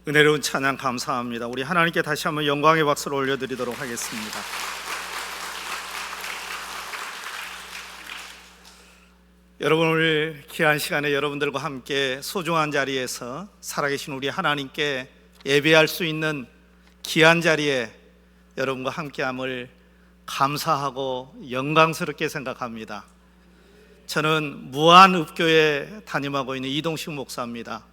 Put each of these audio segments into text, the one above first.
은혜로운 찬양 감사합니다. 우리 하나님께 다시 한번 영광의 박수를 올려드리도록 하겠습니다. 여러분, 오늘 귀한 시간에 여러분들과 함께 소중한 자리에서 살아계신 우리 하나님께 예배할 수 있는 귀한 자리에 여러분과 함께함을 감사하고 영광스럽게 생각합니다. 저는 무한읍교에 담임하고 있는 이동식 목사입니다.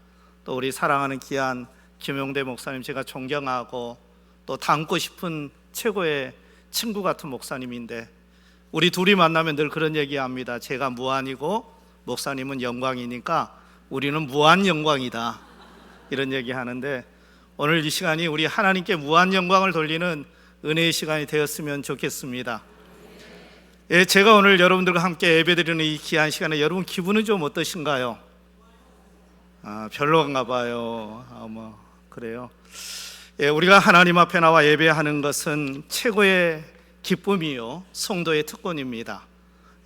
또 우리 사랑하는 귀한 김용대 목사님, 제가 존경하고 또 닮고 싶은 최고의 친구 같은 목사님인데, 우리 둘이 만나면 늘 그런 얘기합니다. 제가 무한이고 목사님은 영광이니까 우리는 무한 영광이다, 이런 얘기 하는데, 오늘 이 시간이 우리 하나님께 무한 영광을 돌리는 은혜의 시간이 되었으면 좋겠습니다. 제가 오늘 여러분들과 함께 예배드리는 이 귀한 시간에 여러분 기분은 좀 어떠신가요? 별로인가 봐요. 그래요. 우리가 하나님 앞에 나와 예배하는 것은 최고의 기쁨이요, 성도의 특권입니다.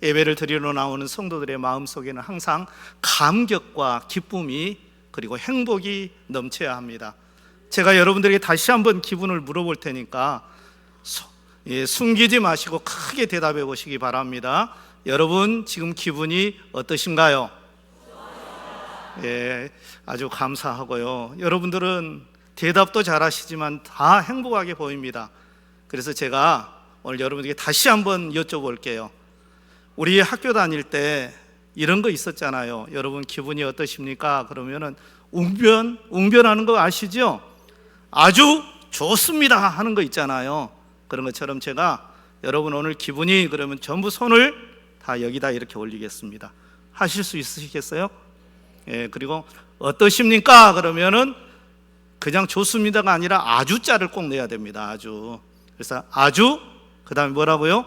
예배를 드리러 나오는 성도들의 마음속에는 항상 감격과 기쁨이, 그리고 행복이 넘쳐야 합니다. 제가 여러분들에게 다시 한번 기분을 물어볼 테니까 숨기지 마시고 크게 대답해 보시기 바랍니다. 여러분 지금 기분이 어떠신가요? 아주 감사하고요. 여러분들은 대답도 잘하시지만 다 행복하게 보입니다. 그래서 제가 오늘 여러분에게 다시 한번 여쭤볼게요. 우리 학교 다닐 때 이런 거 있었잖아요. 여러분 기분이 어떠십니까? 그러면은 웅변하는 거 아시죠? 아주 좋습니다 하는 거 있잖아요. 그런 것처럼 제가 여러분 오늘 기분이, 그러면 전부 손을 다 여기다 이렇게 올리겠습니다. 하실 수 있으시겠어요? 그리고 어떠십니까? 그러면은 그냥 좋습니다가 아니라 아주자를 꼭 내야 됩니다. 아주. 그래서 아주, 그 다음에 뭐라고요?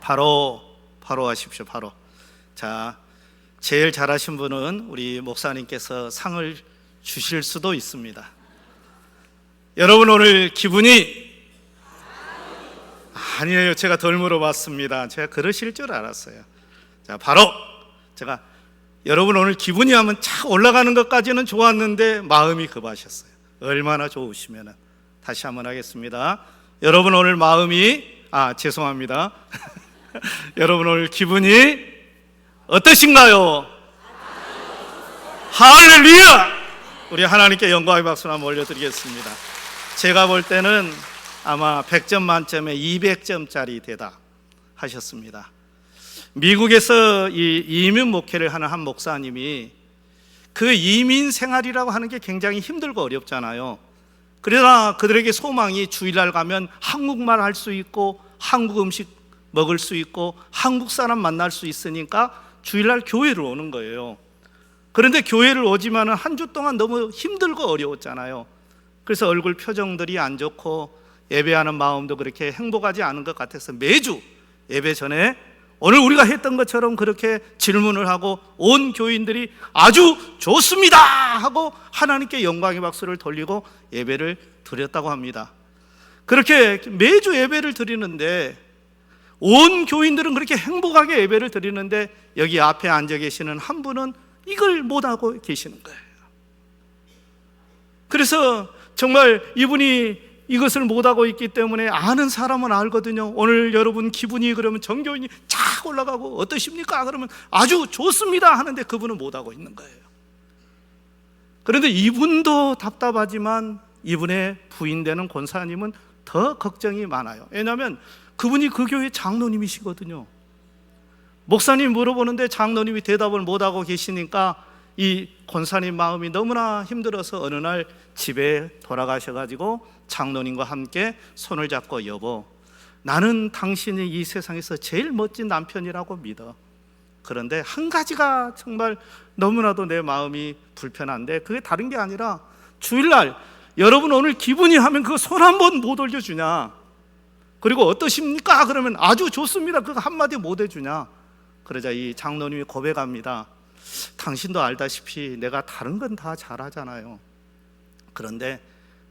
바로 하십시오. 바로. 자, 제일 잘하신 분은 우리 목사님께서 상을 주실 수도 있습니다. 여러분 오늘 기분이, 아니에요, 제가 덜 물어봤습니다. 제가 그러실 줄 알았어요. 자, 바로 제가 여러분 오늘 기분이 하면 착 올라가는 것까지는 좋았는데 마음이 급하셨어요. 얼마나 좋으시면은. 다시 한번 하겠습니다. 여러분 오늘 마음이, 죄송합니다. 여러분 오늘 기분이 어떠신가요? 할렐루야! 우리 하나님께 영광의 박수를 한번 올려드리겠습니다. 제가 볼 때는 아마 100점 만점에 200점짜리 대답 하셨습니다. 미국에서 이 이민 목회를 하는 한 목사님이, 그 이민 생활이라고 하는 게 굉장히 힘들고 어렵잖아요. 그러나 그들에게 소망이 주일날 가면 한국말 할 수 있고 한국 음식 먹을 수 있고 한국 사람 만날 수 있으니까 주일날 교회를 오는 거예요. 그런데 교회를 오지만은 한 주 동안 너무 힘들고 어려웠잖아요. 그래서 얼굴 표정들이 안 좋고 예배하는 마음도 그렇게 행복하지 않은 것 같아서 매주 예배 전에 오늘 우리가 했던 것처럼 그렇게 질문을 하고 온 교인들이 아주 좋습니다 하고 하나님께 영광의 박수를 돌리고 예배를 드렸다고 합니다. 그렇게 매주 예배를 드리는데 온 교인들은 그렇게 행복하게 예배를 드리는데, 여기 앞에 앉아 계시는 한 분은 이걸 못하고 계시는 거예요. 그래서 정말 이분이 이것을 못하고 있기 때문에 아는 사람은 알거든요. 오늘 여러분 기분이, 그러면 정교인이 쫙 올라가고 어떠십니까? 그러면 아주 좋습니다 하는데 그분은 못하고 있는 거예요. 그런데 이분도 답답하지만 이분의 부인되는 권사님은 더 걱정이 많아요. 왜냐하면 그분이 그 교회 장로님이시거든요. 목사님 물어보는데 장로님이 대답을 못하고 계시니까 이 권사님 마음이 너무나 힘들어서 어느 날 집에 돌아가셔가지고 장로님과 함께 손을 잡고, 여보, 나는 당신이 이 세상에서 제일 멋진 남편이라고 믿어. 그런데 한 가지가 정말 너무나도 내 마음이 불편한데, 그게 다른 게 아니라 주일날 여러분 오늘 기분이 하면 그거 손 한 번 못 올려주냐, 그리고 어떠십니까? 그러면 아주 좋습니다 그거 한마디 못 해주냐. 그러자 이 장로님이 고백합니다. 당신도 알다시피 내가 다른 건 다 잘하잖아요. 그런데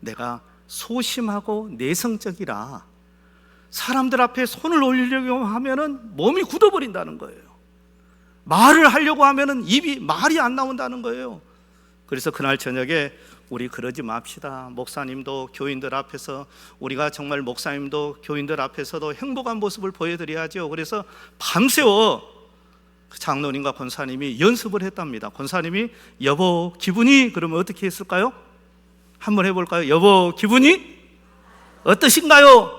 내가 소심하고 내성적이라 사람들 앞에 손을 올리려고 하면은 몸이 굳어버린다는 거예요. 말을 하려고 하면은 입이 말이 안 나온다는 거예요. 그래서 그날 저녁에 우리 그러지 맙시다. 목사님도 교인들 앞에서, 우리가 정말 목사님도 교인들 앞에서도 행복한 모습을 보여드려야죠. 그래서 밤새워 장로님과 권사님이 연습을 했답니다. 권사님이 여보 기분이, 그러면 어떻게 했을까요? 한번 해볼까요? 여보 기분이 어떠신가요?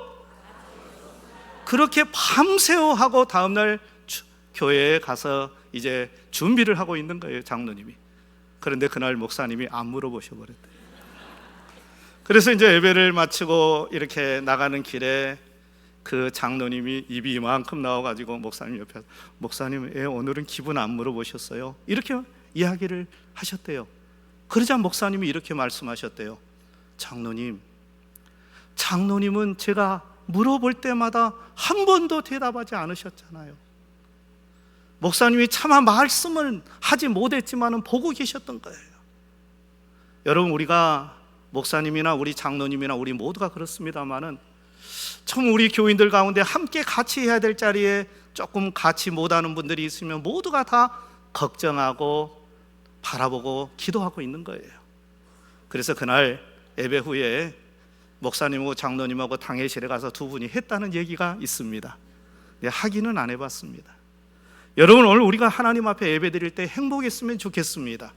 그렇게 밤새워 하고 다음날 교회에 가서 이제 준비를 하고 있는 거예요, 장로님이. 그런데 그날 목사님이 안 물어보셔 버렸대요. 그래서 이제 예배를 마치고 이렇게 나가는 길에 그 장로님이 입이 이만큼 나와가지고 목사님 옆에, 목사님 오늘은 기분 안 물어보셨어요? 이렇게 이야기를 하셨대요. 그러자 목사님이 이렇게 말씀하셨대요. 장로님은 제가 물어볼 때마다 한 번도 대답하지 않으셨잖아요. 목사님이 차마 말씀을 하지 못했지만 보고 계셨던 거예요. 여러분, 우리가 목사님이나 우리 장로님이나 우리 모두가 그렇습니다만은 참 우리 교인들 가운데 함께 같이 해야 될 자리에 조금 같이 못하는 분들이 있으면 모두가 다 걱정하고 바라보고 기도하고 있는 거예요. 그래서 그날 예배 후에 목사님하고 장로님하고 당회실에 가서 두 분이 했다는 얘기가 있습니다. 하기는 안 해봤습니다. 여러분, 오늘 우리가 하나님 앞에 예배 드릴 때 행복했으면 좋겠습니다.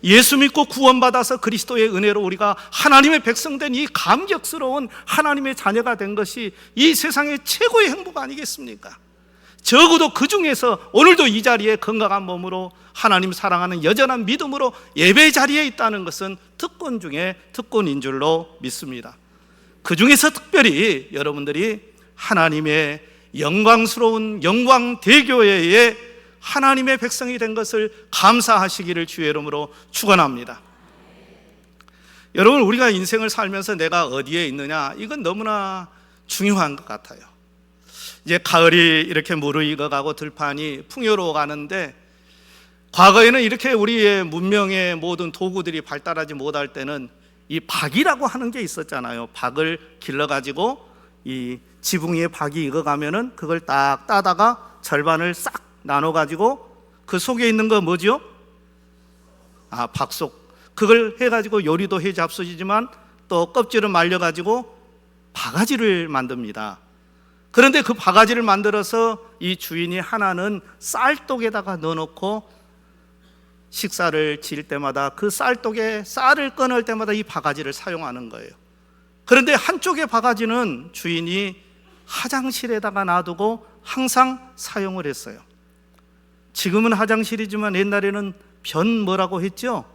예수 믿고 구원받아서 그리스도의 은혜로 우리가 하나님의 백성된 이 감격스러운 하나님의 자녀가 된 것이 이 세상의 최고의 행복 아니겠습니까? 적어도 그 중에서 오늘도 이 자리에 건강한 몸으로 하나님 사랑하는 여전한 믿음으로 예배 자리에 있다는 것은 특권 중에 특권인 줄로 믿습니다. 그 중에서 특별히 여러분들이 하나님의 영광스러운 영광대교회의 하나님의 백성이 된 것을 감사하시기를 주의 이름으로 축원합니다. 여러분, 우리가 인생을 살면서 내가 어디에 있느냐, 이건 너무나 중요한 것 같아요. 이제 가을이 이렇게 무르익어가고 들판이 풍요로워 가는데, 과거에는 이렇게 우리의 문명의 모든 도구들이 발달하지 못할 때는 이 박이라고 하는 게 있었잖아요. 박을 길러가지고 이 지붕 위에 박이 익어가면은 그걸 딱 따다가 절반을 싹 나눠가지고 그 속에 있는 거 뭐죠? 박속. 그걸 해가지고 요리도 해 잡수지만 또 껍질을 말려가지고 바가지를 만듭니다. 그런데 그 바가지를 만들어서 이 주인이 하나는 쌀독에다가 넣어놓고 식사를 지을 때마다 그 쌀독에 쌀을 꺼낼 때마다 이 바가지를 사용하는 거예요. 그런데 한쪽의 바가지는 주인이 화장실에다가 놔두고 항상 사용을 했어요. 지금은 화장실이지만 옛날에는 변 뭐라고 했죠?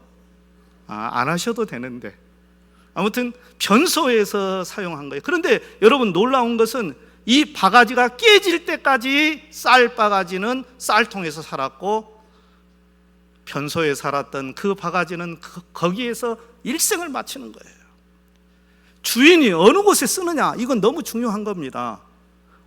안 하셔도 되는데 아무튼 변소에서 사용한 거예요. 그런데 여러분, 놀라운 것은 이 바가지가 깨질 때까지 쌀 바가지는 쌀통에서 살았고, 변소에 살았던 그 바가지는 거기에서 일생을 마치는 거예요. 주인이 어느 곳에 쓰느냐, 이건 너무 중요한 겁니다.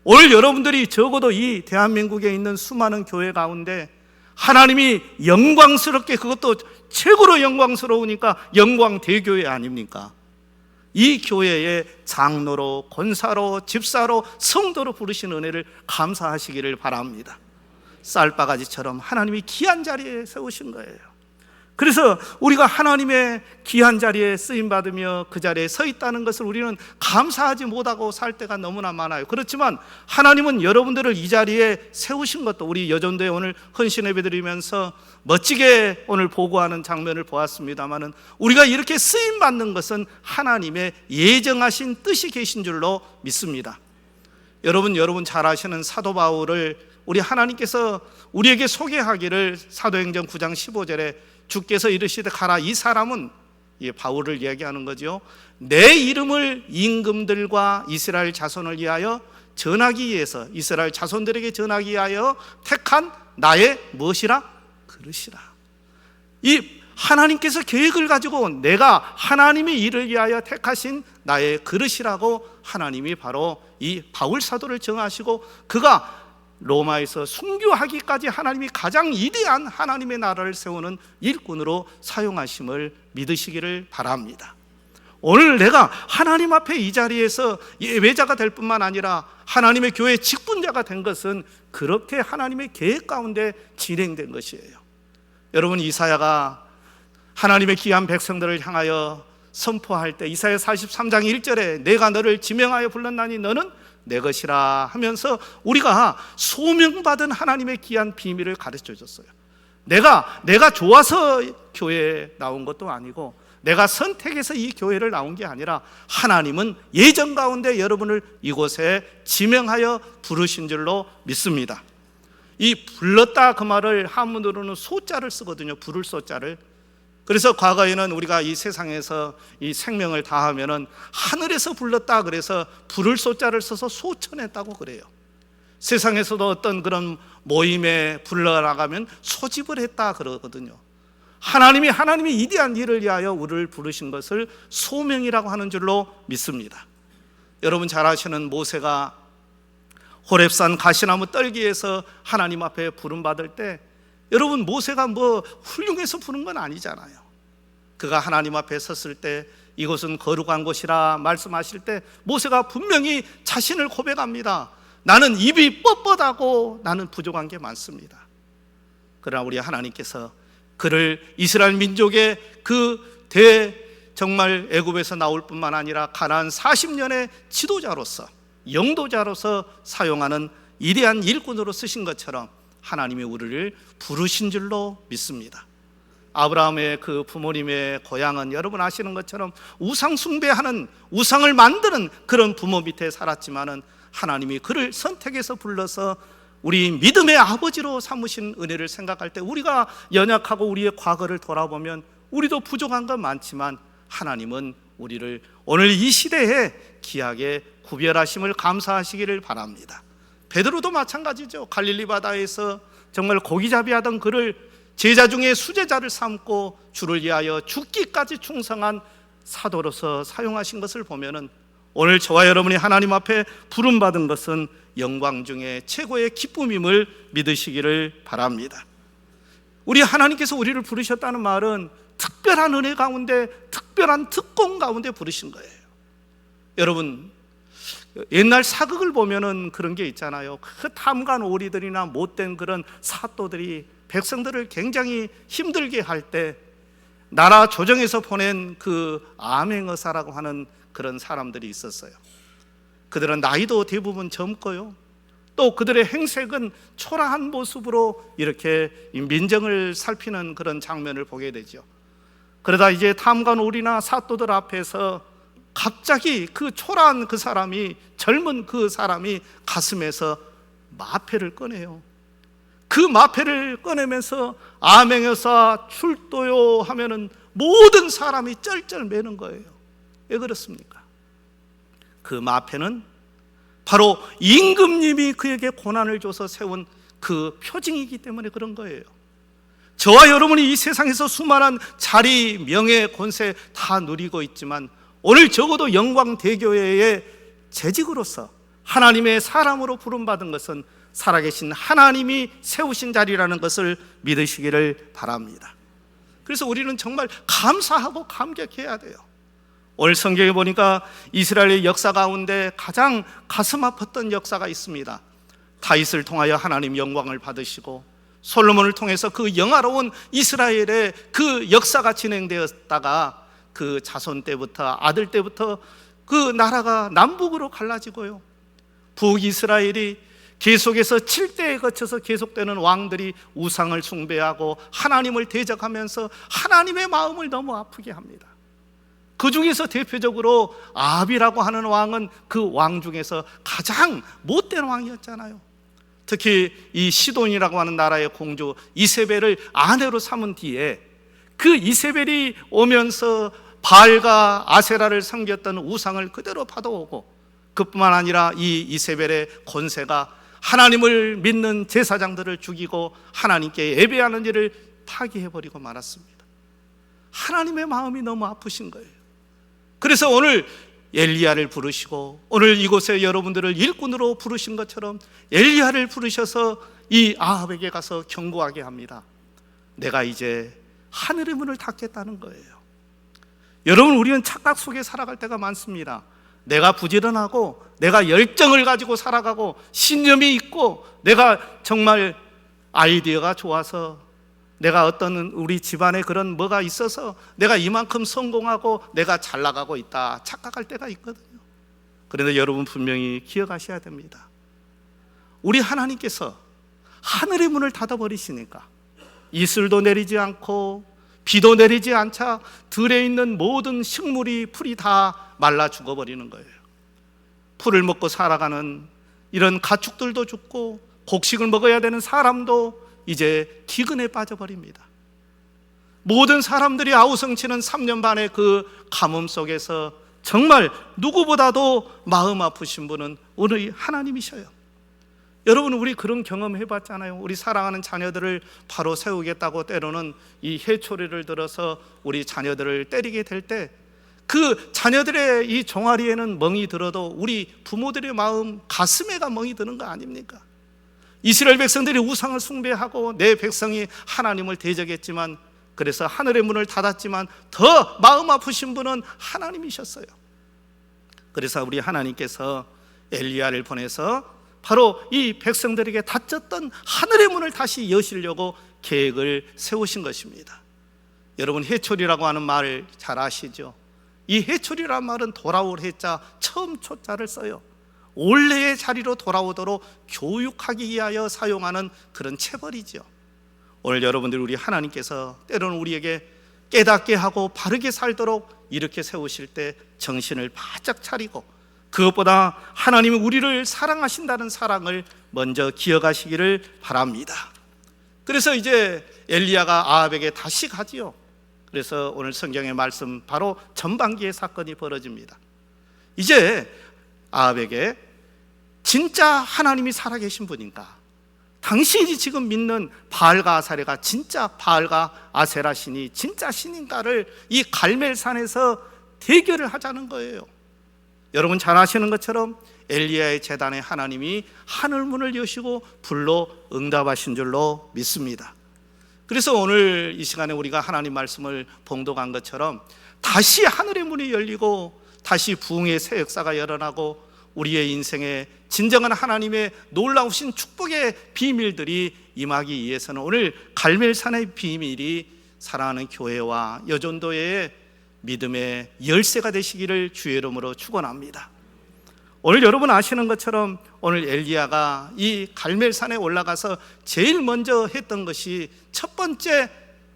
오늘 여러분들이 적어도 이 대한민국에 있는 수많은 교회 가운데 하나님이 영광스럽게, 그것도 최고로 영광스러우니까 영광대교회 아닙니까? 이 교회의 장로로, 권사로, 집사로, 성도로 부르신 은혜를 감사하시기를 바랍니다. 쌀바가지처럼 하나님이 귀한 자리에 세우신 거예요. 그래서 우리가 하나님의 귀한 자리에 쓰임받으며 그 자리에 서 있다는 것을 우리는 감사하지 못하고 살 때가 너무나 많아요. 그렇지만 하나님은 여러분들을 이 자리에 세우신 것도, 우리 여전도에 오늘 헌신 예배 드리면서 멋지게 오늘 보고하는 장면을 보았습니다마는, 우리가 이렇게 쓰임받는 것은 하나님의 예정하신 뜻이 계신 줄로 믿습니다. 여러분 잘 아시는 사도 바울을 우리 하나님께서 우리에게 소개하기를 사도행전 9장 15절에 주께서 이르시되 가라, 이 사람은, 이 바울을 이야기하는 거죠, 내 이름을 임금들과 이스라엘 자손을 위하여 전하기 위해서, 이스라엘 자손들에게 전하기 위하여 택한 나의 무엇이라? 그릇이라. 이 하나님께서 계획을 가지고 내가 하나님의 일을 위하여 택하신 나의 그릇이라고 하나님이 바로 이 바울 사도를 정하시고, 그가 로마에서 순교하기까지 하나님이 가장 위대한 하나님의 나라를 세우는 일꾼으로 사용하심을 믿으시기를 바랍니다. 오늘 내가 하나님 앞에 이 자리에서 예배자가 될 뿐만 아니라 하나님의 교회 직분자가 된 것은 그렇게 하나님의 계획 가운데 진행된 것이에요. 여러분, 이사야가 하나님의 귀한 백성들을 향하여 선포할 때 이사야 43장 1절에 내가 너를 지명하여 불렀나니 너는 내 것이라 하면서 우리가 소명받은 하나님의 귀한 비밀을 가르쳐 줬어요. 내가 좋아서 교회에 나온 것도 아니고 내가 선택해서 이 교회를 나온 게 아니라 하나님은 예정 가운데 여러분을 이곳에 지명하여 부르신 줄로 믿습니다. 이 불렀다 그 말을 한문으로는 소자를 쓰거든요. 부를 소자를. 그래서 과거에는 우리가 이 세상에서 이 생명을 다하면은 하늘에서 불렀다 그래서 부를 소자를 써서 소천했다고 그래요. 세상에서도 어떤 그런 모임에 불러나가면 소집을 했다 그러거든요. 하나님이 이디한 일을 위하여 우리를 부르신 것을 소명이라고 하는 줄로 믿습니다. 여러분 잘 아시는 모세가 호렙산 가시나무 떨기에서 하나님 앞에 부름받을 때 여러분 모세가 뭐 훌륭해서 부른 건 아니잖아요. 그가 하나님 앞에 섰을 때 이곳은 거룩한 곳이라 말씀하실 때 모세가 분명히 자신을 고백합니다. 나는 입이 뻣뻣하고 나는 부족한 게 많습니다. 그러나 우리 하나님께서 그를 이스라엘 민족의 정말 애굽에서 나올 뿐만 아니라 가나안 40년의 지도자로서 영도자로서 사용하는 위대한 일꾼으로 쓰신 것처럼 하나님이 우리를 부르신 줄로 믿습니다. 아브라함의 그 부모님의 고향은 여러분 아시는 것처럼 우상 숭배하는, 우상을 만드는 그런 부모 밑에 살았지만은 하나님이 그를 선택해서 불러서 우리 믿음의 아버지로 삼으신 은혜를 생각할 때 우리가 연약하고 우리의 과거를 돌아보면 우리도 부족한 건 많지만 하나님은 우리를 오늘 이 시대에 귀하게 구별하심을 감사하시기를 바랍니다. 베드로도 마찬가지죠. 갈릴리 바다에서 정말 고기잡이 하던 그를 제자 중에 수제자를 삼고 주를 위하여 죽기까지 충성한 사도로서 사용하신 것을 보면은 오늘 저와 여러분이 하나님 앞에 부름받은 것은 영광 중에 최고의 기쁨임을 믿으시기를 바랍니다. 우리 하나님께서 우리를 부르셨다는 말은 특별한 은혜 가운데, 특별한 특공 가운데 부르신 거예요. 여러분 옛날 사극을 보면은 그런 게 있잖아요. 그 탐관 오리들이나 못된 그런 사또들이 백성들을 굉장히 힘들게 할 때 나라 조정에서 보낸 그 암행어사라고 하는 그런 사람들이 있었어요. 그들은 나이도 대부분 젊고요, 또 그들의 행색은 초라한 모습으로 이렇게 민정을 살피는 그런 장면을 보게 되죠. 그러다 이제 탐관 오리나 사또들 앞에서 갑자기 그 초라한 그 사람이, 젊은 그 사람이 가슴에서 마패를 꺼내요. 그 마패를 꺼내면서 암행여사 출도요 하면은 모든 사람이 쩔쩔 매는 거예요. 왜 그렇습니까? 그 마패는 바로 임금님이 그에게 고난을 줘서 세운 그 표징이기 때문에 그런 거예요. 저와 여러분이 이 세상에서 수많은 자리, 명예, 권세 다 누리고 있지만 오늘 적어도 영광대교회의 재직으로서 하나님의 사람으로 부름받은 것은 살아계신 하나님이 세우신 자리라는 것을 믿으시기를 바랍니다. 그래서 우리는 정말 감사하고 감격해야 돼요. 오늘 성경에 보니까 이스라엘의 역사 가운데 가장 가슴 아팠던 역사가 있습니다. 다윗을 통하여 하나님 영광을 받으시고 솔로몬을 통해서 그 영화로운 이스라엘의 그 역사가 진행되었다가 그 자손 때부터, 아들 때부터 그 나라가 남북으로 갈라지고요, 북이스라엘이 계속해서 7대에 거쳐서 계속되는 왕들이 우상을 숭배하고 하나님을 대적하면서 하나님의 마음을 너무 아프게 합니다. 그 중에서 대표적으로 아합이라고 하는 왕은 그 왕 중에서 가장 못된 왕이었잖아요. 특히 이 시돈이라고 하는 나라의 공주 이세벨을 아내로 삼은 뒤에 그 이세벨이 오면서 바알과 아세라를 섬겼던 우상을 그대로 받아오고, 그뿐만 아니라 이 이세벨의 권세가 하나님을 믿는 제사장들을 죽이고 하나님께 예배하는 일을 파기해버리고 말았습니다. 하나님의 마음이 너무 아프신 거예요. 그래서 오늘 엘리야를 부르시고 오늘 이곳에 여러분들을 일꾼으로 부르신 것처럼 엘리야를 부르셔서 이 아합에게 가서 경고하게 합니다. 내가 이제 하늘의 문을 닫겠다는 거예요. 여러분, 우리는 착각 속에 살아갈 때가 많습니다. 내가 부지런하고 내가 열정을 가지고 살아가고 신념이 있고 내가 정말 아이디어가 좋아서 내가 어떤 우리 집안에 그런 뭐가 있어서 내가 이만큼 성공하고 내가 잘 나가고 있다 착각할 때가 있거든요. 그런데 여러분 분명히 기억하셔야 됩니다. 우리 하나님께서 하늘의 문을 닫아버리시니까 이슬도 내리지 않고 비도 내리지 않자 들에 있는 모든 식물이 풀이 다 말라 죽어버리는 거예요. 풀을 먹고 살아가는 이런 가축들도 죽고 곡식을 먹어야 되는 사람도 이제 기근에 빠져버립니다. 모든 사람들이 아우성치는 3년 반의 그 가뭄 속에서 정말 누구보다도 마음 아프신 분은 오늘 하나님이셔요. 여러분, 우리 그런 경험 해봤잖아요. 우리 사랑하는 자녀들을 바로 세우겠다고 때로는 이 해초리를 들어서 우리 자녀들을 때리게 될 때 그 자녀들의 이 종아리에는 멍이 들어도 우리 부모들의 마음 가슴에가 멍이 드는 거 아닙니까? 이스라엘 백성들이 우상을 숭배하고 내 백성이 하나님을 대적했지만, 그래서 하늘의 문을 닫았지만 더 마음 아프신 분은 하나님이셨어요. 그래서 우리 하나님께서 엘리야를 보내서 바로 이 백성들에게 닫혔던 하늘의 문을 다시 여시려고 계획을 세우신 것입니다. 여러분, 해초리라고 하는 말 잘 아시죠? 이 해초리라는 말은 돌아올 해자 처음 초자를 써요. 원래의 자리로 돌아오도록 교육하기 위하여 사용하는 그런 체벌이죠. 오늘 여러분들, 우리 하나님께서 때로는 우리에게 깨닫게 하고 바르게 살도록 이렇게 세우실 때 정신을 바짝 차리고, 그것보다 하나님이 우리를 사랑하신다는 사랑을 먼저 기억하시기를 바랍니다. 그래서 이제 엘리야가 아합에게 다시 가지요. 그래서 오늘 성경의 말씀 바로 전반기의 사건이 벌어집니다. 이제 아합에게 진짜 하나님이 살아계신 분인가, 당신이 지금 믿는 바알과 아세라가 진짜 바알과 아세라 신이 진짜 신인가를 이 갈멜산에서 대결을 하자는 거예요. 여러분 잘 아시는 것처럼 엘리야의 제단에 하나님이 하늘문을 여시고 불로 응답하신 줄로 믿습니다. 그래서 오늘 이 시간에 우리가 하나님 말씀을 봉독한 것처럼 다시 하늘의 문이 열리고 다시 부흥의 새 역사가 일어나고 우리의 인생에 진정한 하나님의 놀라우신 축복의 비밀들이 임하기 위해서는 오늘 갈멜산의 비밀이 사랑하는 교회와 여전도회의 믿음의 열쇠가 되시기를 주의 이름으로 축원합니다. 오늘 여러분 아시는 것처럼 오늘 엘리야가 이 갈멜산에 올라가서 제일 먼저 했던 것이 첫 번째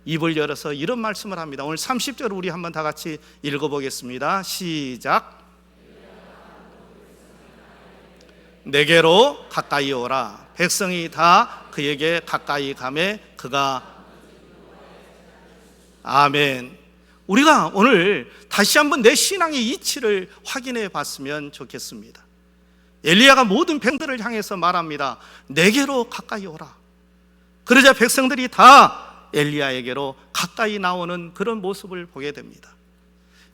입을 열어서 이런 말씀을 합니다. 오늘 30절 우리 한번 다 같이 읽어보겠습니다. 시작. 내게로 가까이 오라. 백성이 다 그에게 가까이 가매 그가 아멘. 우리가 오늘 다시 한번 내 신앙의 이치를 확인해 봤으면 좋겠습니다. 엘리야가 모든 백성들을 향해서 말합니다. 내게로 가까이 오라. 그러자 백성들이 다 엘리야에게로 가까이 나오는 그런 모습을 보게 됩니다.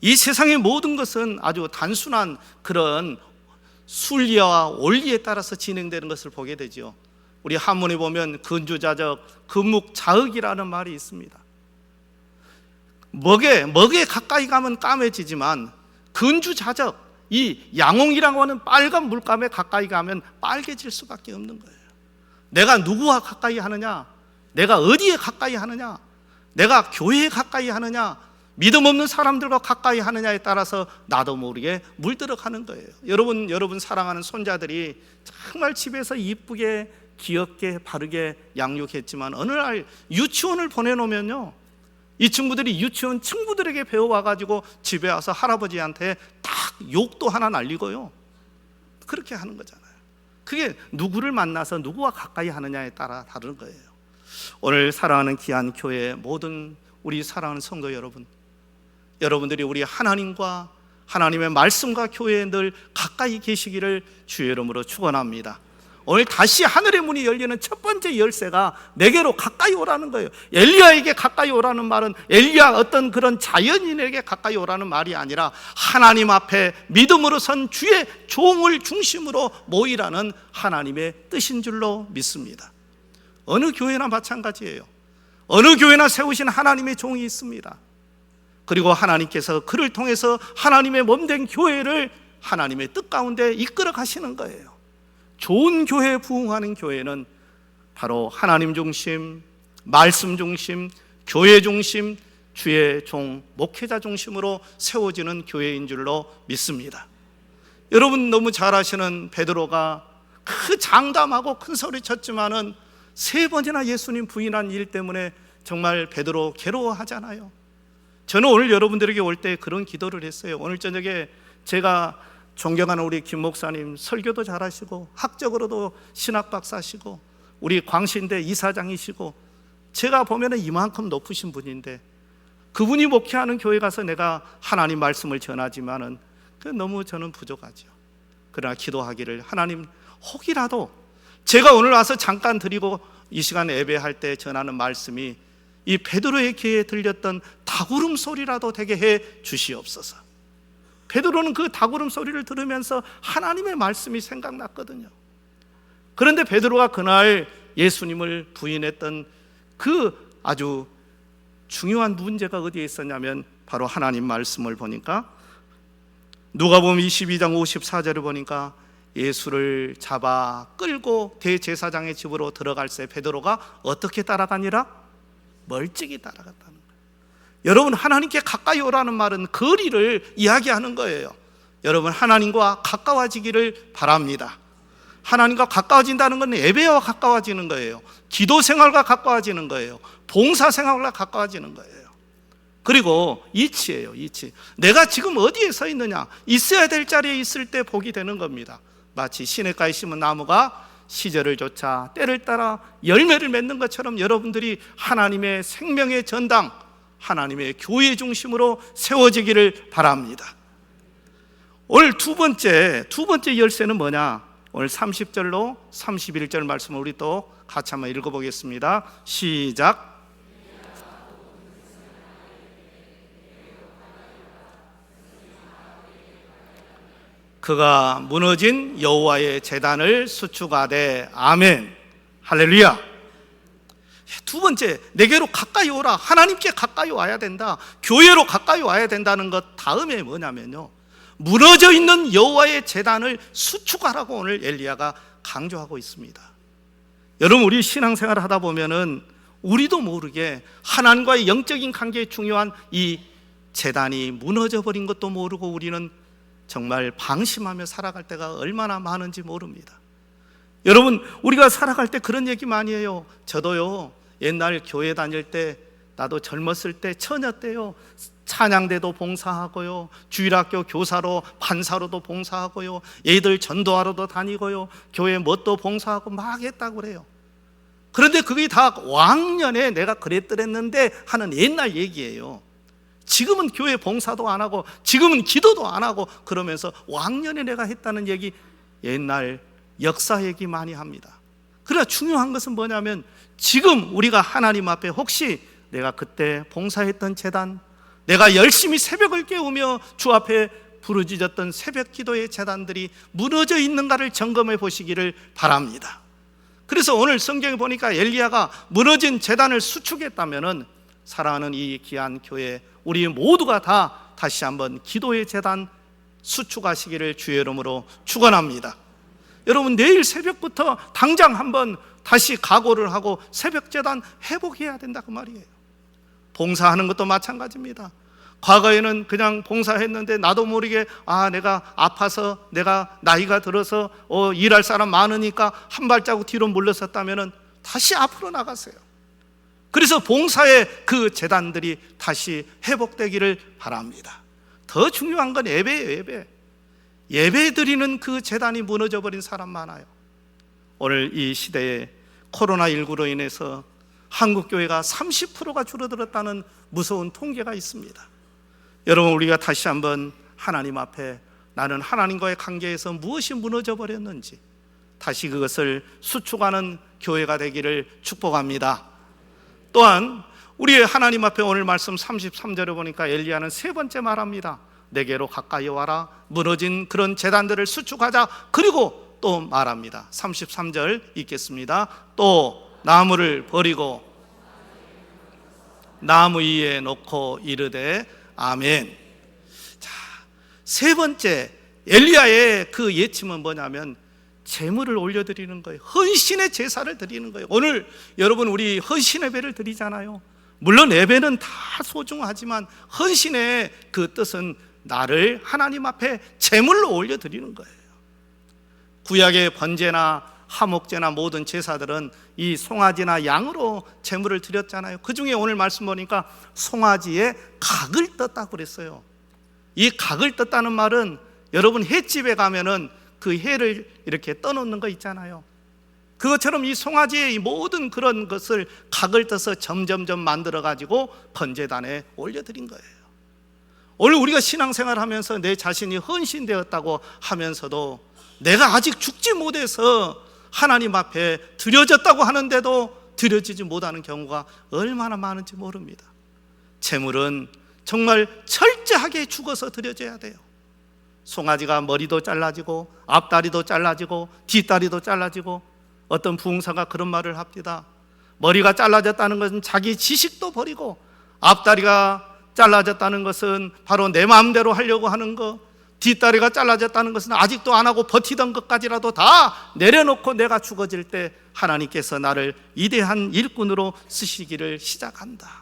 이 세상의 모든 것은 아주 단순한 그런 순리와 원리에 따라서 진행되는 것을 보게 되죠. 우리 한문에 보면 근주자적, 금묵자흑이라는 말이 있습니다. 먹에 가까이 가면 까매지지만 근주자적, 이 양홍이라고 하는 빨간 물감에 가까이 가면 빨개질 수밖에 없는 거예요. 내가 누구와 가까이 하느냐, 내가 어디에 가까이 하느냐, 내가 교회에 가까이 하느냐, 믿음 없는 사람들과 가까이 하느냐에 따라서 나도 모르게 물들어가는 거예요. 여러분 사랑하는 손자들이 정말 집에서 이쁘게 귀엽게 바르게 양육했지만 어느 날 유치원을 보내놓으면요, 이 친구들이 유치원 친구들에게 배워와가지고 집에 와서 할아버지한테 딱 욕도 하나 날리고요, 그렇게 하는 거잖아요. 그게 누구를 만나서 누구와 가까이 하느냐에 따라 다른 거예요. 오늘 사랑하는 귀한 교회 모든 우리 사랑하는 성도 여러분, 여러분들이 우리 하나님과 하나님의 말씀과 교회에 늘 가까이 계시기를 주의 이름으로 축원합니다. 오늘 다시 하늘의 문이 열리는 첫 번째 열쇠가 내게로 가까이 오라는 거예요. 엘리야에게 가까이 오라는 말은 엘리야 어떤 그런 자연인에게 가까이 오라는 말이 아니라 하나님 앞에 믿음으로 선 주의 종을 중심으로 모이라는 하나님의 뜻인 줄로 믿습니다. 어느 교회나 마찬가지예요. 어느 교회나 세우신 하나님의 종이 있습니다. 그리고 하나님께서 그를 통해서 하나님의 몸된 교회를 하나님의 뜻 가운데 이끌어 가시는 거예요. 좋은 교회에 부흥하는 교회는 바로 하나님 중심, 말씀 중심, 교회 중심, 주의 종, 목회자 중심으로 세워지는 교회인 줄로 믿습니다. 여러분 너무 잘 아시는 베드로가 그 장담하고 큰 소리 쳤지만은 3번이나 예수님 부인한 일 때문에 정말 베드로 괴로워하잖아요. 저는 오늘 여러분들에게 올 때 그런 기도를 했어요. 오늘 저녁에 제가 존경하는 우리 김 목사님, 설교도 잘하시고 학적으로도 신학 박사시고 우리 광신대 이사장이시고 제가 보면은 이만큼 높으신 분인데 그분이 목회하는 교회 가서 내가 하나님 말씀을 전하지만은 너무 저는 부족하죠. 그러나 기도하기를, 하나님 혹이라도 제가 오늘 와서 잠깐 드리고 이 시간 예배할 때 전하는 말씀이 이 베드로의 귀에 들렸던 닭울음 소리라도 되게 해 주시옵소서. 베드로는 그 닭울음 소리를 들으면서 하나님의 말씀이 생각났거든요. 그런데 베드로가 그날 예수님을 부인했던 그 아주 중요한 문제가 어디에 있었냐면 바로 하나님 말씀을 보니까 누가복음 22장 54절을 보니까 예수를 잡아 끌고 대제사장의 집으로 들어갈 때 베드로가 어떻게 따라가니라? 멀찍이 따라갔다는 거예요. 여러분, 하나님께 가까이 오라는 말은 거리를 이야기하는 거예요. 여러분, 하나님과 가까워지기를 바랍니다. 하나님과 가까워진다는 건 예배와 가까워지는 거예요. 기도 생활과 가까워지는 거예요. 봉사 생활과 가까워지는 거예요. 그리고 이치예요, 이치. 내가 지금 어디에 서 있느냐, 있어야 될 자리에 있을 때 복이 되는 겁니다. 마치 시냇가에 심은 나무가 시절을 쫓아 때를 따라 열매를 맺는 것처럼 여러분들이 하나님의 생명의 전당, 하나님의 교회 중심으로 세워지기를 바랍니다. 오늘 두 번째 열쇠는 뭐냐? 오늘 30절로 31절 말씀을 우리 또 같이 한번 읽어보겠습니다. 시작. 그가 무너진 여호와의 제단을 수축하되. 아멘. 할렐루야. 두 번째, 내게로 가까이 오라. 하나님께 가까이 와야 된다. 교회로 가까이 와야 된다는 것 다음에 뭐냐면요, 무너져 있는 여호와의 제단을 수축하라고 오늘 엘리야가 강조하고 있습니다. 여러분, 우리 신앙생활을 하다 보면은 우리도 모르게 하나님과의 영적인 관계에 중요한 이 제단이 무너져 버린 것도 모르고 우리는 정말 방심하며 살아갈 때가 얼마나 많은지 모릅니다. 여러분, 우리가 살아갈 때 그런 얘기 많이 해요. 저도요, 옛날 교회 다닐 때, 나도 젊었을 때, 처녀 때요, 찬양대도 봉사하고요, 주일학교 교사로 판사로도 봉사하고요, 애들 전도하러도 다니고요, 교회 뭣도 봉사하고 막 했다고 그래요. 그런데 그게 다 왕년에 내가 그랬더랬는데 하는 옛날 얘기예요. 지금은 교회 봉사도 안 하고 지금은 기도도 안 하고 그러면서 왕년에 내가 했다는 얘기, 옛날 역사 얘기 많이 합니다. 그러나 중요한 것은 뭐냐면 지금 우리가 하나님 앞에 혹시 내가 그때 봉사했던 제단, 내가 열심히 새벽을 깨우며 주 앞에 부르짖었던 새벽 기도의 제단들이 무너져 있는가를 점검해 보시기를 바랍니다. 그래서 오늘 성경에 보니까 엘리야가 무너진 제단을 수축했다면은 사랑하는 이 귀한 교회, 우리 모두가 다 다시 한번 기도의 제단 수축하시기를 주의 이름으로 축원합니다. 여러분, 내일 새벽부터 당장 한번 다시 각오를 하고 새벽 제단 회복해야 된다 그 말이에요. 봉사하는 것도 마찬가지입니다. 과거에는 그냥 봉사했는데 나도 모르게 내가 아파서, 내가 나이가 들어서 일할 사람 많으니까 한 발자국 뒤로 물러섰다면 다시 앞으로 나가세요. 그래서 봉사의 그 제단들이 다시 회복되기를 바랍니다. 더 중요한 건 예배예요. 예배 드리는 그 제단이 무너져 버린 사람 많아요. 오늘 이 시대에 코로나19로 인해서 한국교회가 30%가 줄어들었다는 무서운 통계가 있습니다. 여러분, 우리가 다시 한번 하나님 앞에 나는 하나님과의 관계에서 무엇이 무너져 버렸는지 다시 그것을 수축하는 교회가 되기를 축복합니다. 또한 우리 하나님 앞에 오늘 말씀 33절에 보니까 엘리야는 세 번째 말합니다. 내게로 가까이 와라. 무너진 그런 제단들을 수축하자. 그리고 또 말합니다. 33절 읽겠습니다. 또 나무를 버리고 나무 위에 놓고 이르되 아멘. 자, 세 번째 엘리야의 그 예침은 뭐냐면 제물을 올려드리는 거예요. 헌신의 제사를 드리는 거예요. 오늘 여러분 우리 헌신 예배를 드리잖아요. 물론 예배는 다 소중하지만 헌신의 그 뜻은 나를 하나님 앞에 제물로 올려드리는 거예요. 구약의 번제나 화목제나 모든 제사들은 이 송아지나 양으로 제물을 드렸잖아요. 그 중에 오늘 말씀 보니까 송아지에 각을 떴다고 그랬어요. 이 각을 떴다는 말은 여러분 횟집에 가면은 그 회를 이렇게 떠놓는 거 있잖아요. 그것처럼 이 송아지의 이 모든 그런 것을 각을 떠서 점점점 만들어 가지고 번제단에 올려드린 거예요. 오늘 우리가 신앙생활 하면서 내 자신이 헌신되었다고 하면서도 내가 아직 죽지 못해서 하나님 앞에 드려졌다고 하는데도 드려지지 못하는 경우가 얼마나 많은지 모릅니다. 제물은 정말 철저하게 죽어서 드려져야 돼요. 송아지가 머리도 잘라지고 앞다리도 잘라지고 뒷다리도 잘라지고, 어떤 부흥사가 그런 말을 합니다. 머리가 잘라졌다는 것은 자기 지식도 버리고, 앞다리가 잘라졌다는 것은 바로 내 마음대로 하려고 하는 것, 뒷다리가 잘라졌다는 것은 아직도 안 하고 버티던 것까지라도 다 내려놓고 내가 죽어질 때 하나님께서 나를 위대한 일꾼으로 쓰시기를 시작한다.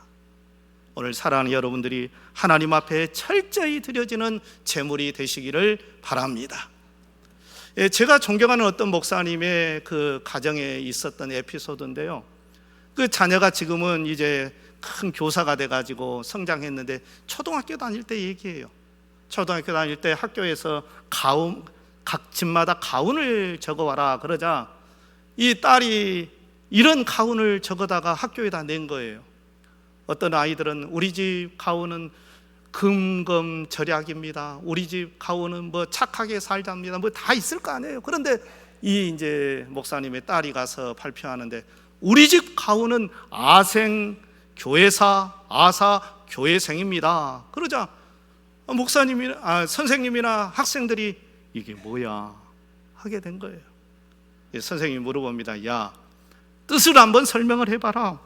오늘 사랑하는 여러분들이 하나님 앞에 철저히 드려지는 제물이 되시기를 바랍니다. 제가 존경하는 어떤 목사님의 그 가정에 있었던 에피소드인데요. 그 자녀가 지금은 이제 큰 교사가 돼가지고 성장했는데 초등학교 다닐 때 얘기해요. 초등학교 다닐 때 학교에서 가운, 각 집마다 가운을 적어와라 그러자 이 딸이 이런 가운을 적어다가 학교에다 낸 거예요. 어떤 아이들은 우리 집 가운은 금검절약입니다. 우리 집 가운은 뭐 착하게 살자입니다. 뭐 다 있을 거 아니에요. 그런데 이 이제 목사님의 딸이 가서 발표하는데 우리 집 가운은 아생 교회사 아사 교회생입니다. 그러자 목사님이나 선생님이나 학생들이 이게 뭐야 하게 된 거예요. 선생님이 물어봅니다. 야, 뜻을 한번 설명을 해봐라.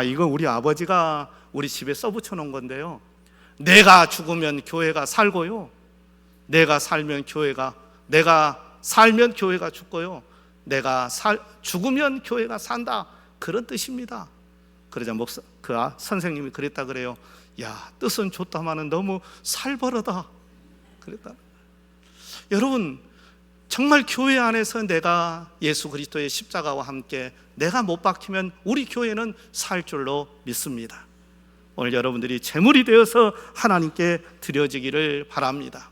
이건 우리 아버지가 우리 집에 써붙여 놓은 건데요, 내가 죽으면 교회가 살고요, 내가 살면 교회가 죽고요, 내가 죽으면 교회가 산다, 그런 뜻입니다. 그러자 선생님이 그랬다 그래요. 야, 뜻은 좋다마는 너무 살벌하다 그랬다. 여러분, 정말 교회 안에서 내가 예수 그리스도의 십자가와 함께 내가 못 박히면 우리 교회는 살 줄로 믿습니다. 오늘 여러분들이 제물이 되어서 하나님께 드려지기를 바랍니다.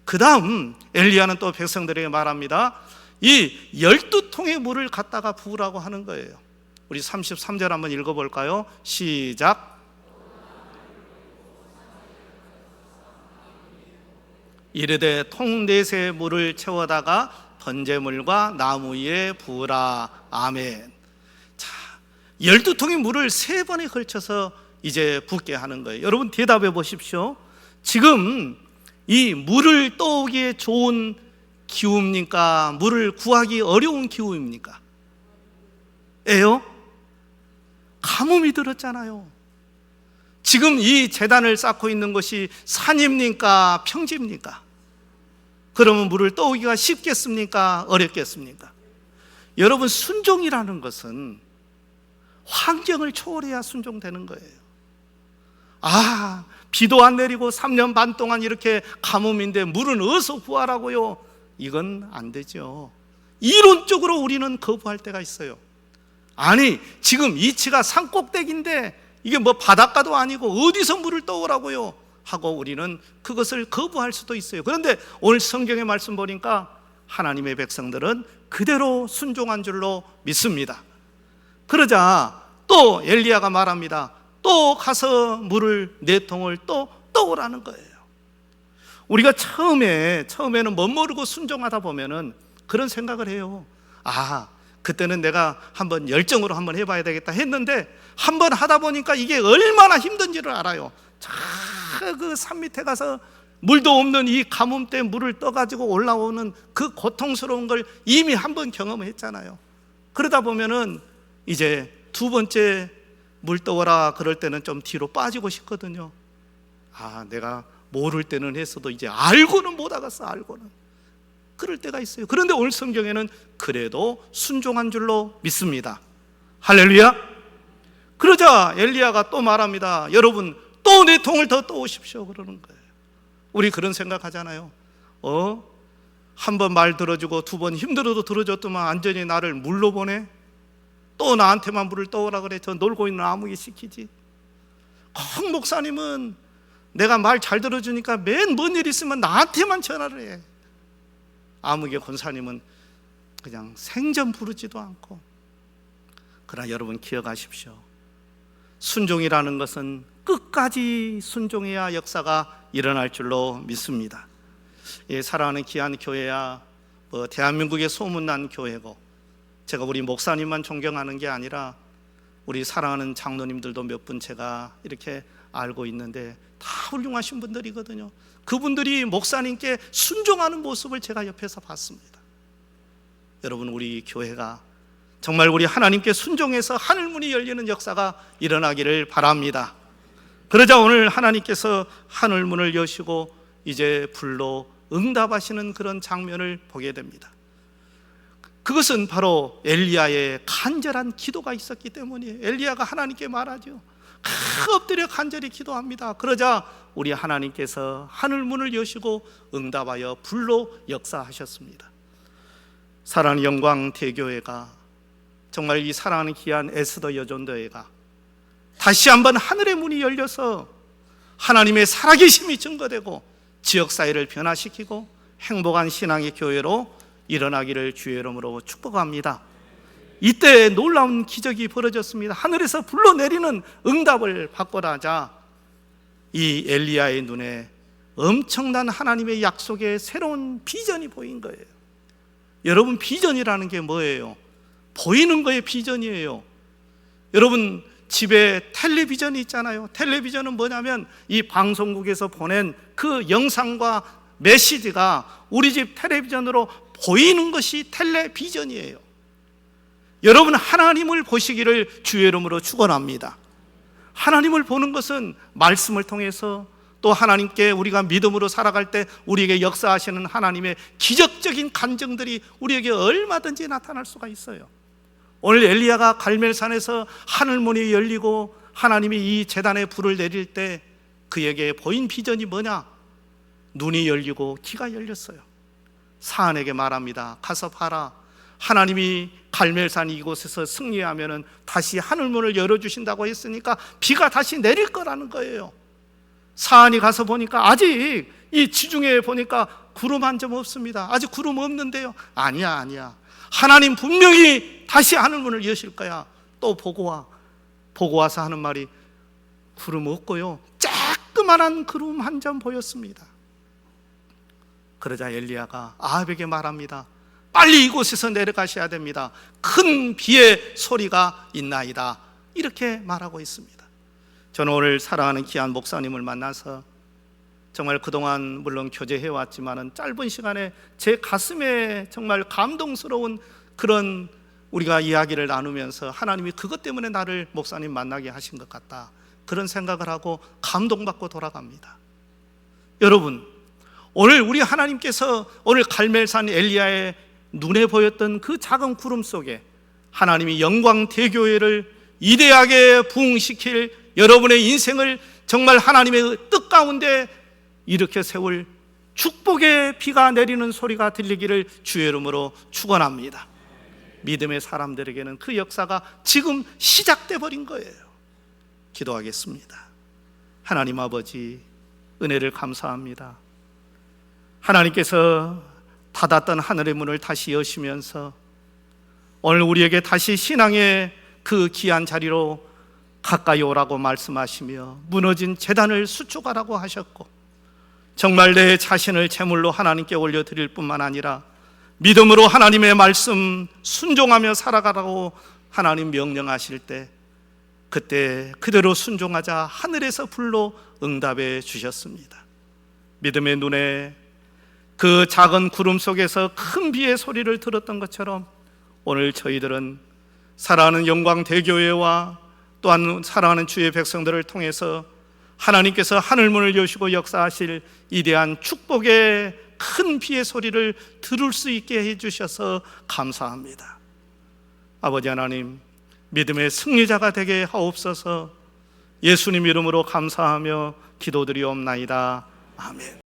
그 다음 엘리야는 또 백성들에게 말합니다. 이 12통의 물을 갖다가 부으라고 하는 거예요. 우리 33절 한번 읽어볼까요? 시작. 이르되 통 넷에 물을 채워다가 번제물과 나무 위에 부으라. 아멘. 자, 12통의 물을 3번에 걸쳐서 이제 붓게 하는 거예요. 여러분 대답해 보십시오. 지금 이 물을 떠오기에 좋은 기후입니까? 물을 구하기 어려운 기후입니까? 예요? 가뭄이 들었잖아요. 지금 이 제단을 쌓고 있는 것이 산입니까? 평지입니까? 그러면 물을 떠오기가 쉽겠습니까? 어렵겠습니까? 여러분, 순종이라는 것은 환경을 초월해야 순종되는 거예요. 비도 안 내리고 3년 반 동안 이렇게 가뭄인데 물은 어디서 구하라고요? 이건 안 되죠. 이론적으로 우리는 거부할 때가 있어요. 지금 이치가 산꼭대기인데 이게 뭐 바닷가도 아니고 어디서 물을 떠오라고요? 하고 우리는 그것을 거부할 수도 있어요. 그런데 오늘 성경의 말씀 보니까 하나님의 백성들은 그대로 순종한 줄로 믿습니다. 그러자 또 엘리야가 말합니다. 또 가서 물을 4통을 또 떠오라는 거예요. 우리가 처음에는 멋모르고 순종하다 보면은 그런 생각을 해요. 그때는 내가 한번 열정으로 한번 해봐야 되겠다 했는데 한번 하다 보니까 이게 얼마나 힘든지를 알아요. 그 산 밑에 가서 물도 없는 이 가뭄 때 물을 떠가지고 올라오는 그 고통스러운 걸 이미 한번 경험했잖아요. 그러다 보면은 이제 2번째 물 떠오라 그럴 때는 좀 뒤로 빠지고 싶거든요. 내가 모를 때는 했어도 이제 알고는 못 하겠어. 알고는 그럴 때가 있어요. 그런데 오늘 성경에는 그래도 순종한 줄로 믿습니다. 할렐루야. 그러자 엘리야가 또 말합니다. 여러분, 또 네 통을 더 떠오십시오 그러는 거예요. 우리 그런 생각하잖아요. 한 번 말 들어주고 두 번 힘들어도 들어줬더만 완전히 나를 물로 보내? 또 나한테만 물을 떠오라 그래? 저 놀고 있는 아무개 시키지. 꼭 목사님은 내가 말 잘 들어주니까 맨 뭔 일 있으면 나한테만 전화를 해. 아무개 권사님은 그냥 생전 부르지도 않고. 그러나 여러분 기억하십시오. 순종이라는 것은 끝까지 순종해야 역사가 일어날 줄로 믿습니다. 사랑하는 귀한 교회야, 대한민국의 소문난 교회고, 제가 우리 목사님만 존경하는 게 아니라 우리 사랑하는 장로님들도 몇 분 제가 이렇게 알고 있는데 다 훌륭하신 분들이거든요. 그분들이 목사님께 순종하는 모습을 제가 옆에서 봤습니다. 여러분, 우리 교회가 정말 우리 하나님께 순종해서 하늘문이 열리는 역사가 일어나기를 바랍니다. 그러자 오늘 하나님께서 하늘문을 여시고 이제 불로 응답하시는 그런 장면을 보게 됩니다. 그것은 바로 엘리야의 간절한 기도가 있었기 때문이에요. 엘리야가 하나님께 말하죠. 엎드려 간절히 기도합니다. 그러자 우리 하나님께서 하늘문을 여시고 응답하여 불로 역사하셨습니다. 사랑하는 영광대교회가, 정말 이 사랑하는 귀한 에스더 여전도회가 다시 한번 하늘의 문이 열려서 하나님의 살아계심이 증거되고 지역사회를 변화시키고 행복한 신앙의 교회로 일어나기를 주의 이름으로 축복합니다. 이때 놀라운 기적이 벌어졌습니다. 하늘에서 불로 내리는 응답을 받고자 하자 이 엘리야의 눈에 엄청난 하나님의 약속의 새로운 비전이 보인 거예요. 여러분, 비전이라는 게 뭐예요? 보이는 거에 비전이에요. 여러분, 집에 텔레비전이 있잖아요. 텔레비전은 뭐냐면 이 방송국에서 보낸 그 영상과 메시지가 우리 집 텔레비전으로 보이는 것이 텔레비전이에요. 여러분, 하나님을 보시기를 주의 이름으로 축원합니다. 하나님을 보는 것은 말씀을 통해서, 또 하나님께 우리가 믿음으로 살아갈 때 우리에게 역사하시는 하나님의 기적적인 간증들이 우리에게 얼마든지 나타날 수가 있어요. 오늘 엘리야가 갈멜산에서 하늘문이 열리고 하나님이 이 제단에 불을 내릴 때 그에게 보인 비전이 뭐냐? 눈이 열리고 귀가 열렸어요. 사안에게 말합니다. 가서 봐라. 하나님이 갈멜산 이곳에서 승리하면은 다시 하늘문을 열어주신다고 했으니까 비가 다시 내릴 거라는 거예요. 사안이 가서 보니까 아직 이 지중해에 보니까 구름 한 점 없습니다. 아직 구름 없는데요. 아니야. 하나님 분명히 다시 하늘문을 여실 거야. 또 보고 와. 보고 와서 하는 말이 구름 없고요, 조그만한 구름 한 점 보였습니다. 그러자 엘리야가 아합에게 말합니다. 빨리 이곳에서 내려가셔야 됩니다. 큰 비의 소리가 있나이다. 이렇게 말하고 있습니다. 저는 오늘 사랑하는 귀한 목사님을 만나서 정말 그동안 물론 교제해왔지만은 짧은 시간에 제 가슴에 정말 감동스러운 그런 우리가 이야기를 나누면서 하나님이 그것 때문에 나를 목사님 만나게 하신 것 같다, 그런 생각을 하고 감동받고 돌아갑니다. 여러분, 오늘 우리 하나님께서 오늘 갈멜산 엘리야의 눈에 보였던 그 작은 구름 속에 하나님이 영광대교회를 이대하게 부흥시킬 여러분의 인생을 정말 하나님의 뜻 가운데 이렇게 세울 축복의 비가 내리는 소리가 들리기를 주의 이름으로 축원합니다. 믿음의 사람들에게는 그 역사가 지금 시작돼 버린 거예요. 기도하겠습니다. 하나님 아버지, 은혜를 감사합니다. 하나님께서 닫았던 하늘의 문을 다시 여시면서 오늘 우리에게 다시 신앙의 그 귀한 자리로 가까이 오라고 말씀하시며 무너진 제단을 수축하라고 하셨고, 정말 내 자신을 제물로 하나님께 올려드릴 뿐만 아니라 믿음으로 하나님의 말씀 순종하며 살아가라고 하나님 명령하실 때 그때 그대로 순종하자 하늘에서 불로 응답해 주셨습니다. 믿음의 눈에 그 작은 구름 속에서 큰 비의 소리를 들었던 것처럼 오늘 저희들은 사랑하는 영광대교회와 또한 사랑하는 주의 백성들을 통해서 하나님께서 하늘문을 여시고 역사하실 이대한 축복의 큰 비의 소리를 들을 수 있게 해주셔서 감사합니다. 아버지 하나님, 믿음의 승리자가 되게 하옵소서. 예수님 이름으로 감사하며 기도드리옵나이다. 아멘.